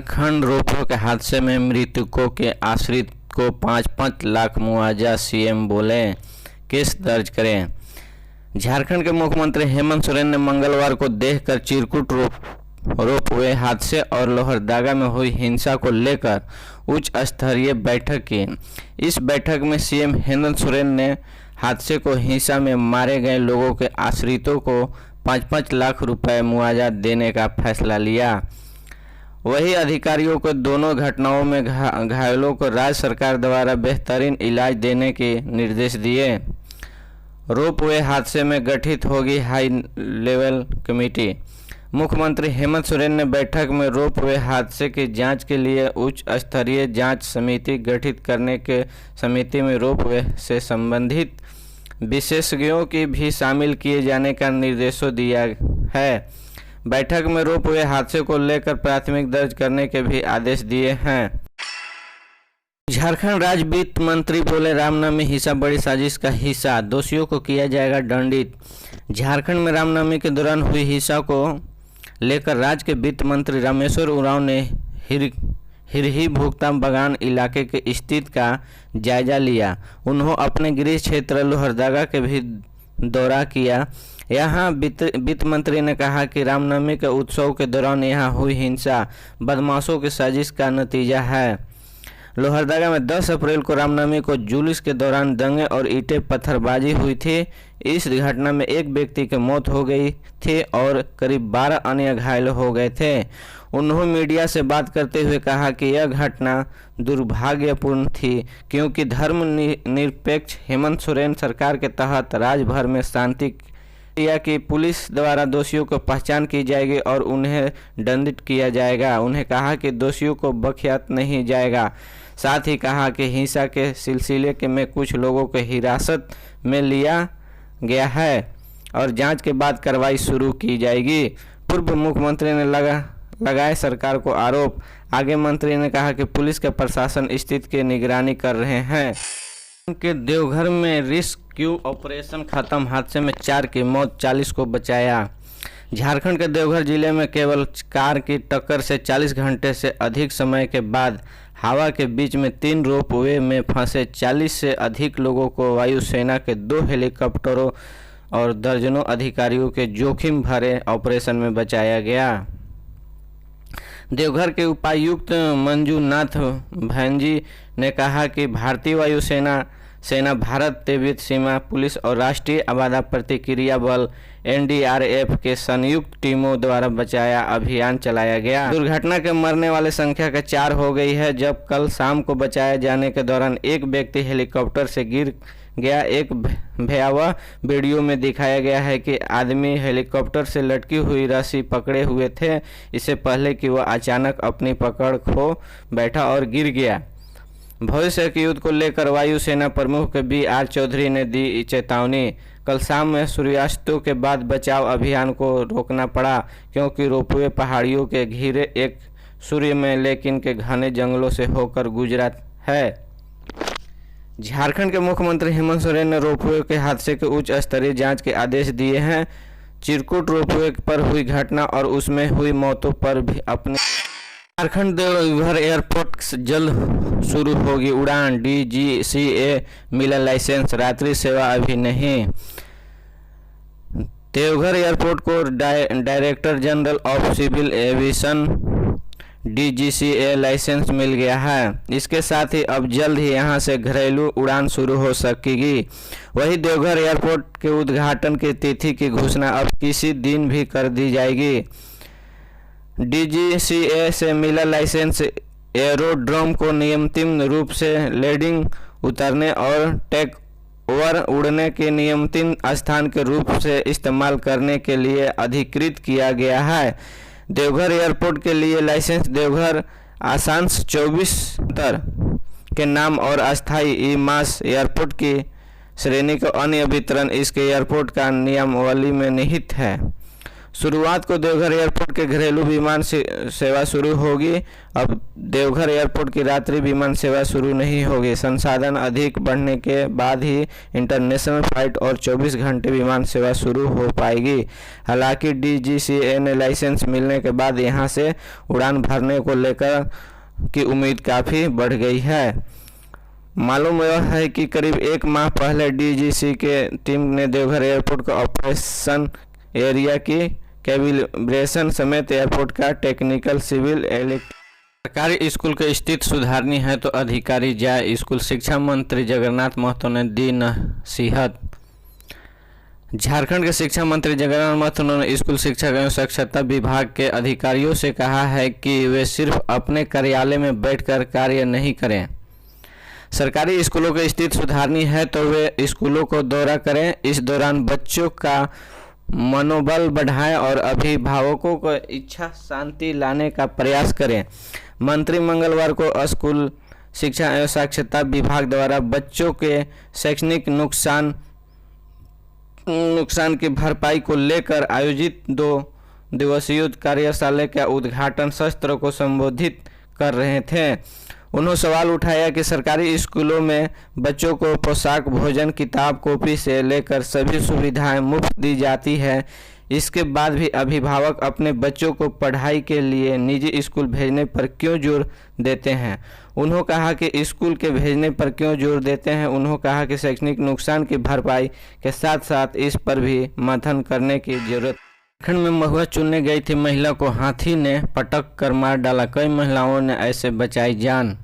Jharkhand ropeway के हादसे में मृतकों के आश्रित को 5-5 लाख मुआवजा, सीएम बोले केस दर्ज करें। झारखंड के मुख्यमंत्री हेमंत सोरेन ने मंगलवार को देखकर चिरकुट रोपवे हादसे और लोहरदगा में हुई हिंसा को लेकर उच्च स्तरीय बैठक की। इस बैठक में सीएम हेमंत सोरेन ने हादसे को हिंसा में मारे गए लोगों के आश्रितों को 5-5 लाख रुपए मुआवजा देने का फैसला लिया। वही अधिकारियों को दोनों घटनाओं में घायलों को राज्य सरकार द्वारा बेहतरीन इलाज देने के निर्देश दिए। रोपवे हादसे में गठित होगी हाई लेवल कमेटी। मुख्यमंत्री हेमंत सोरेन ने बैठक में रोपवे हादसे की जांच के लिए उच्च स्तरीय जांच समिति गठित करने के समिति में रोपवे से संबंधित विशेषज्ञों की भी शामिल किए जाने का निर्देश दिया है। बैठक में रोपवे हादसे को लेकर प्राथमिक दर्ज करने के भी आदेश दिए हैं। झारखंड राज्य वित्त मंत्री बोले, रामनवमी हिंसा बड़ी साजिश का हिस्सा, दोषियों को किया जाएगा दंडित। झारखंड में रामनवमी के दौरान हुई हिंसा को लेकर राज्य के वित्त मंत्री रामेश्वर उरांव ने हिरही भुगता बगान इलाके के स्थिति का जायजा लिया। उन्होंने अपने गृह क्षेत्र लोहरदगा के भी दौरा किया। यहाँ वित्त मंत्री ने कहा कि रामनवमी के उत्सव के दौरान यहाँ हुई हिंसा बदमाशों की साजिश का नतीजा है। लोहरदगा में 10 अप्रैल को रामनवमी को जुलूस के दौरान दंगे और ईंटें पत्थरबाजी हुई थी। इस घटना में एक व्यक्ति की मौत हो गई थी और करीब 12 अन्य घायल हो गए थे। उन्होंने मीडिया से बात करते हुए कहा कि यह घटना दुर्भाग्यपूर्ण थी, क्योंकि धर्म निरपेक्ष हेमंत सोरेन सरकार के तहत राज्य भर में शांति कि पुलिस द्वारा दोषियों को पहचान की जाएगी और उन्हें दंडित किया जाएगा। उन्हें कहा कि दोषियों को बख्शिया नहीं जाएगा। साथ ही कहा कि हिंसा के सिलसिले में कुछ लोगों को हिरासत में लिया गया है और जांच के बाद कार्रवाई शुरू की जाएगी। पूर्व मुख्यमंत्री ने लगाए सरकार को आरोप। आगे मंत्री ने कहा कि पुलिस के प्रशासन स्थिति की निगरानी कर रहे हैं। के देवघर में रेस्क्यू ऑपरेशन खत्म, हादसे में 4 की मौत, 40 को बचाया। झारखंड के देवघर जिले में केवल कार की टक्कर से 40 घंटे से अधिक समय के बाद हवा के बीच में 3 रोपवे में फंसे 40 से अधिक लोगों को वायुसेना के 2 हेलीकॉप्टरों और दर्जनों अधिकारियों के जोखिम भरे ऑपरेशन में बचाया गया। देवघर के उपायुक्त मंजूनाथ भैंजी ने कहा कि भारतीय वायुसेना भारत तिब्बत सीमा पुलिस और राष्ट्रीय आपदा प्रतिक्रिया बल एनडीआरएफ के संयुक्त टीमों द्वारा बचाया अभियान चलाया गया। दुर्घटना के मरने वाले संख्या का 4 हो गई है, जब कल शाम को बचाए जाने के दौरान एक व्यक्ति हेलीकॉप्टर से गिर गया। एक भयावह वीडियो में दिखाया गया है कि आदमी हेलीकॉप्टर से लटकी हुई रस्सी पकड़े हुए थे, इससे पहले कि वह अचानक अपनी पकड़ खो बैठा और गिर गया। भविष्य के युद्ध को लेकर वायुसेना प्रमुख BR चौधरी ने दी चेतावनी। कल शाम में सूर्यास्तों के बाद बचाव अभियान को रोकना पड़ा, क्योंकि रोपवे पहाड़ियों के घिरे एक सूर्य में लेकिन के घने जंगलों से होकर गुजरा है। झारखंड के मुख्यमंत्री हेमंत सोरेन ने रोपवे के हादसे के उच्च स्तरीय जांच के आदेश दिए हैं। चिरकुट रोपवे पर हुई घटना और उसमें हुई मौतों पर भी अपने झारखंड देवघर एयरपोर्ट जल्द शुरू होगी उड़ान, DGCA मिला लाइसेंस, रात्रि सेवा अभी नहीं। देवघर एयरपोर्ट को director general of civil aviation DGCA license मिल गया है। इसके साथ ही अब जल्द ही यहां से घरेलू उड़ान शुरू हो सकेगी। वहीं देवघर एयरपोर्ट के उद्घाटन की तिथि की घोषणा अब किसी दिन भी कर दी जाएगी। DGCA से मिला लाइसेंस एरोड्रोम को नियमित रूप से लैंडिंग, उतरने और टेक ओवर उड़ने के नियमित स्थान के रूप से इस्तेमाल करने के लिए अधिकृत किया गया है। देवघर एयरपोर्ट के लिए लाइसेंस देवघर आसांस 24 के नाम और अस्थायी ई-मास एयरपोर्ट की श्रेणी का अन्य वितरण इसके एयरपोर्ट का नियमावली में निहित है। शुरुआत को देवघर एयरपोर्ट के घरेलू विमान सेवा शुरू होगी। अब देवघर एयरपोर्ट की रात्रि विमान सेवा शुरू नहीं होगी। संसाधन अधिक बढ़ने के बाद ही इंटरनेशनल फ्लाइट और 24 घंटे विमान सेवा शुरू हो पाएगी। हालांकि DGCA ने लाइसेंस मिलने के बाद यहां से उड़ान भरने को लेकर की उम्मीद काफ़ी बढ़ गई है। मालूम यह है कि करीब एक माह पहले DGCA के टीम ने देवघर एयरपोर्ट को ऑपरेशन एरिया की कैलिब्रेशन समेत एयरपोर्ट का टेक्निकल सिविल सरकारी स्कूल के स्थिति सुधारनी है तो अधिकारी जाए स्कूल। शिक्षा मंत्री जगन्नाथ महतो ने दी नसीहत। झारखंड के शिक्षा मंत्री जगन्नाथ महतो ने स्कूल शिक्षा एवं साक्षरता विभाग के अधिकारियों से कहा है कि वे सिर्फ अपने कार्यालय में बैठकर कार्य नहीं करें। सरकारी स्कूलों की स्थिति सुधारनी है तो वे स्कूलों को दौरा करें। इस दौरान बच्चों का मनोबल बढ़ाएं और अभिभावकों को इच्छा शांति लाने का प्रयास करें। मंत्री मंगलवार को स्कूल शिक्षा एवं साक्षरता विभाग द्वारा बच्चों के शैक्षणिक नुकसान की भरपाई को लेकर आयोजित 2 दिवसीय कार्यशाला के उद्घाटन सत्र को संबोधित कर रहे थे। उन्होंने सवाल उठाया कि सरकारी स्कूलों में बच्चों को पोशाक, भोजन, किताब, कॉपी से लेकर सभी सुविधाएं मुफ्त दी जाती है। इसके बाद भी अभिभावक अपने बच्चों को पढ़ाई के लिए निजी स्कूल भेजने पर क्यों जोर देते हैं। उन्होंने कहा कि स्कूल के भेजने पर क्यों जोर देते हैं। उन्होंने कहा कि शैक्षणिक नुकसान की भरपाई के साथ साथ इस पर भी मंथन करने की जरूरत। झारखंड में महुआ चुनने गई थी महिला को हाथी ने पटक कर मार डाला। कई महिलाओं ने ऐसे बचाई जान।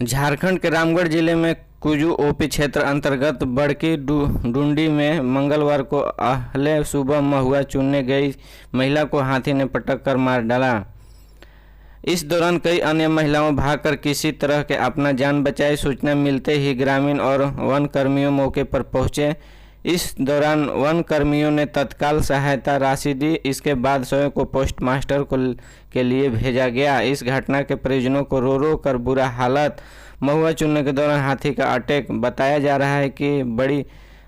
झारखंड के रामगढ़ जिले में कुजू OP क्षेत्र अंतर्गत बड़की डुंडी में मंगलवार को अहले सुबह महुआ चुनने गई महिला को हाथी ने पटक कर मार डाला। इस दौरान कई अन्य महिलाओं भागकर किसी तरह के अपना जान बचाई। सूचना मिलते ही ग्रामीण और वन कर्मियों मौके पर पहुंचे। इस दौरान वन कर्मियों ने तत्काल सहायता राशि दी। इसके बाद स्वयं को पोस्टमास्टर के लिए भेजा गया। इस घटना के परिजनों को रो रो कर बुरा हालत। महुआ चुनने के दौरान हाथी का अटैक। बताया जा रहा है कि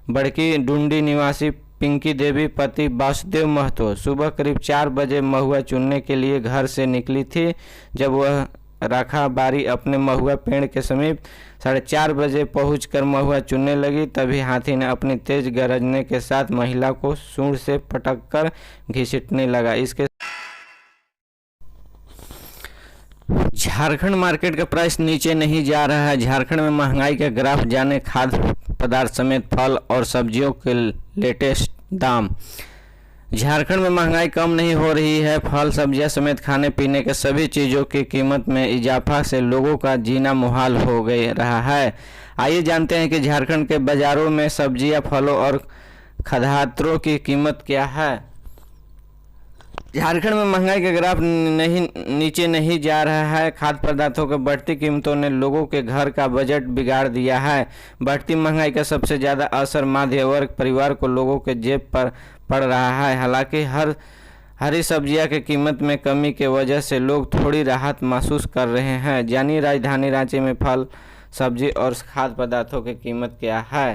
बड़की डुंडी निवासी पिंकी देवी पति वासुदेव महतो सुबह करीब 4 बजे महुआ चुनने के लिए घर से निकली थी। जब वह राखा बारी अपने महुआ पेड़ के समीप 4:30 बजे पहुंचकर महुआ चुनने लगी, तभी हाथी ने अपनी तेज गरजने के साथ महिला को सूंड से पटककर घसीटने लगा। इसके झारखंड मार्केट का प्राइस नीचे नहीं जा रहा है। झारखंड में महंगाई का ग्राफ जाने खाद्य पदार्थ समेत फल और सब्जियों के लेटेस्ट दाम। झारखंड में महंगाई कम नहीं हो रही है। फल, सब्जियां समेत खाने पीने के सभी चीज़ों की कीमत में इजाफा से लोगों का जीना मुहाल हो गई रहा है। आइए जानते हैं कि झारखंड के बाज़ारों में सब्जियां, फलों और खाद्यान्नों की कीमत क्या है। झारखंड में महंगाई का ग्राफ नीचे नहीं जा रहा है। खाद्य पदार्थों की बढ़ती कीमतों ने लोगों के घर का बजट बिगाड़ दिया है। बढ़ती महंगाई का सबसे ज़्यादा असर मध्य वर्ग परिवार को लोगों के जेब पर पड़ रहा है। हालांकि हरी सब्जियां की कीमत में कमी के वजह से लोग थोड़ी राहत महसूस कर रहे हैं। जानिए राजधानी रांची में फल, सब्जी और खाद्य पदार्थों की कीमत क्या है।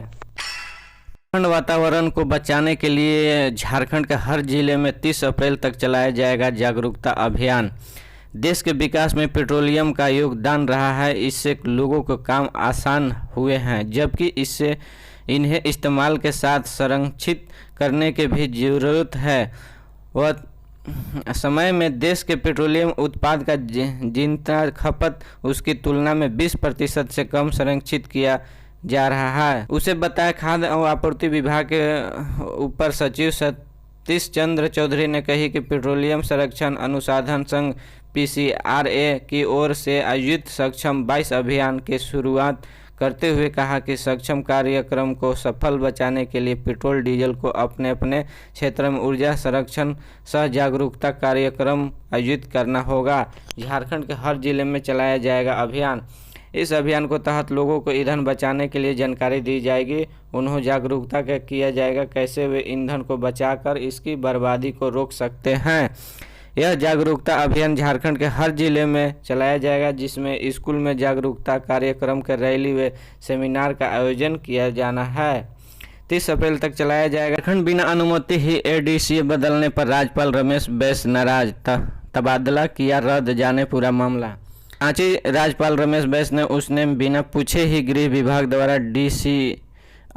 झारखंड वातावरण को बचाने के लिए झारखंड के हर जिले में 30 अप्रैल तक चलाया जाएगा जागरूकता अभियान। देश के विकास में पेट्रोलियम का योगदान रहा है। इससे लोगों को काम आसान हुए हैं, जबकि इससे इन्हें इस्तेमाल के साथ संरक्षित करने की भी ज़रूरत है। वह समय में देश के पेट्रोलियम उत्पाद का जितना खपत उसकी तुलना में 20% से कम संरक्षित किया जा रहा है। उसे बताया खाद्य एवं आपूर्ति विभाग के उपर सचिव सतीश चंद्र चौधरी ने कही कि पेट्रोलियम संरक्षण अनुसंधान संघ PCRA की ओर से आयोजित सक्षम 22 अभियान की शुरुआत करते हुए कहा कि सक्षम कार्यक्रम को सफल बचाने के लिए पेट्रोल डीजल को अपने अपने क्षेत्र में ऊर्जा संरक्षण सह जागरूकता कार्यक्रम आयोजित करना होगा। झारखंड के हर जिले में चलाया जाएगा अभियान। इस अभियान को तहत लोगों को ईंधन बचाने के लिए जानकारी दी जाएगी। उन्हें जागरूकता किया जाएगा कैसे वे ईंधन को बचाकर इसकी बर्बादी को रोक सकते हैं। यह जागरूकता अभियान झारखंड के हर जिले में चलाया जाएगा, जिसमें स्कूल में जागरूकता कार्यक्रम के रैली व सेमिनार का आयोजन किया जाना है। 30 अप्रैल तक चलाया जाएगा। झारखंड बिना अनुमति ही एडीसी बदलने पर राज्यपाल रमेश बैस नाराज, तबादला किया रद्द, जाने पूरा मामला। रांची राज्यपाल रमेश बैस ने उसने बिना पूछे ही गृह विभाग द्वारा डीसी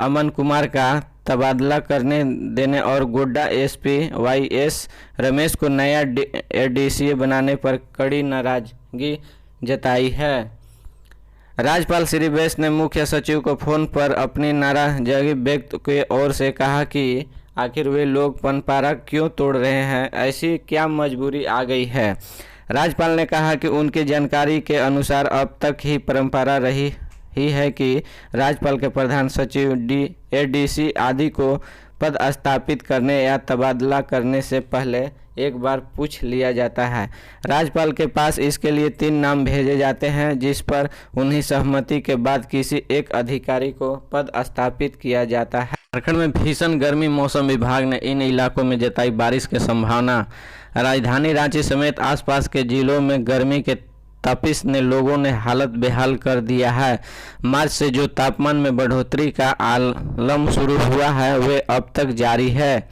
अमन कुमार का तबादला करने देने और गोड्डा एसपी वाईएस रमेश को नया एडीसी बनाने पर कड़ी नाराजगी जताई है। राज्यपाल श्री बैस ने मुख्य सचिव को फोन पर अपनी नाराजगी व्यक्त की ओर से कहा कि आखिर वे लोग पनपारा क्यों तोड़ रहे हैं, ऐसी क्या मजबूरी आ गई है। राज्यपाल ने कहा कि उनकी जानकारी के अनुसार अब तक ही परंपरा रही ही है कि राज्यपाल के प्रधान सचिव एडीसी आदि को पद स्थापित करने या तबादला करने से पहले एक बार पूछ लिया जाता है। राज्यपाल के पास इसके लिए 3 नाम भेजे जाते हैं, जिस पर उन्हीं सहमति के बाद किसी एक अधिकारी को पद स्थापित किया जाता है। झारखंड में भीषण गर्मी, मौसम विभाग ने इन इलाकों में जताई बारिश की संभावना। राजधानी रांची समेत आसपास के जिलों में गर्मी के तपिश ने लोगों ने हालत बेहाल कर दिया है। मार्च से जो तापमान में बढ़ोतरी का आलम शुरू हुआ है वे अब तक जारी है।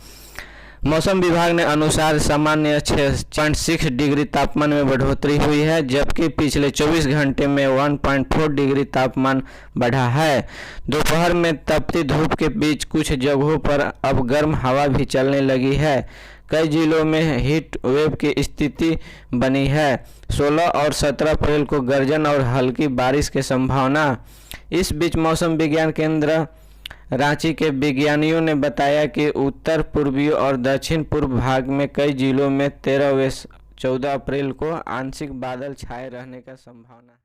मौसम विभाग ने अनुसार सामान्य 6.6 डिग्री तापमान में बढ़ोतरी हुई है, जबकि पिछले 24 घंटे में 1.4 डिग्री तापमान बढ़ा है। दोपहर में तपती धूप के बीच कुछ जगहों पर अब गर्म हवा भी चलने लगी है। कई जिलों में हीट वेव की स्थिति बनी है। 16 और 17 अप्रैल को गर्जन और हल्की बारिश की संभावना। इस बीच मौसम विज्ञान केंद्र रांची के विज्ञानियों ने बताया कि उत्तर पूर्वी और दक्षिण पूर्व भाग में कई जिलों में 13 व 14 अप्रैल को आंशिक बादल छाए रहने का संभावना है।